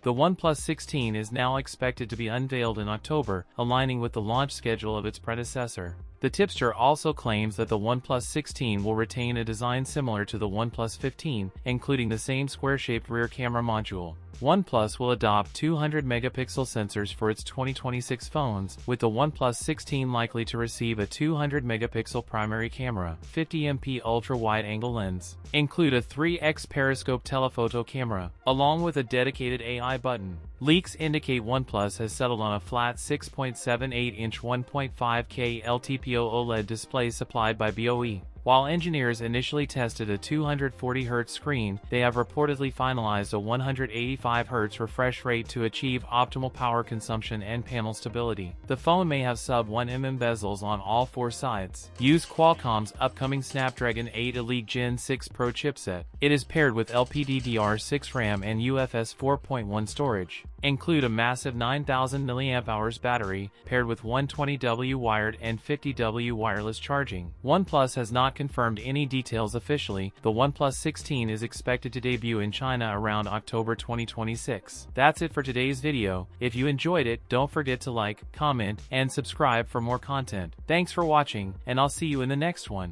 The OnePlus 16 is now expected to be unveiled in October, aligning with the launch schedule of its predecessor. The tipster also claims that the OnePlus 16 will retain a design similar to the OnePlus 15, including the same square-shaped rear camera module. OnePlus will adopt 200-megapixel sensors for its 2026 phones, with the OnePlus 16 likely to receive a 200-megapixel primary camera, 50MP ultra-wide-angle lens, include a 3x periscope telephoto camera, along with a dedicated AI button. Leaks indicate OnePlus has settled on a flat 6.78-inch 1.5K LTPO OLED display supplied by BOE. While engineers initially tested a 240Hz screen, they have reportedly finalized a 185Hz refresh rate to achieve optimal power consumption and panel stability. The phone may have sub-1 mm bezels on all four sides. Use Qualcomm's upcoming Snapdragon 8 Elite Gen 6 Pro chipset. It is paired with LPDDR6 RAM and UFS 4.1 storage. Include a massive 9000 mAh battery, paired with 120W wired and 50W wireless charging. OnePlus has not confirmed any details officially. The OnePlus 16 is expected to debut in China around October 2026. That's it for today's video. If you enjoyed it, don't forget to like, comment, and subscribe for more content. Thanks for watching, and I'll see you in the next one.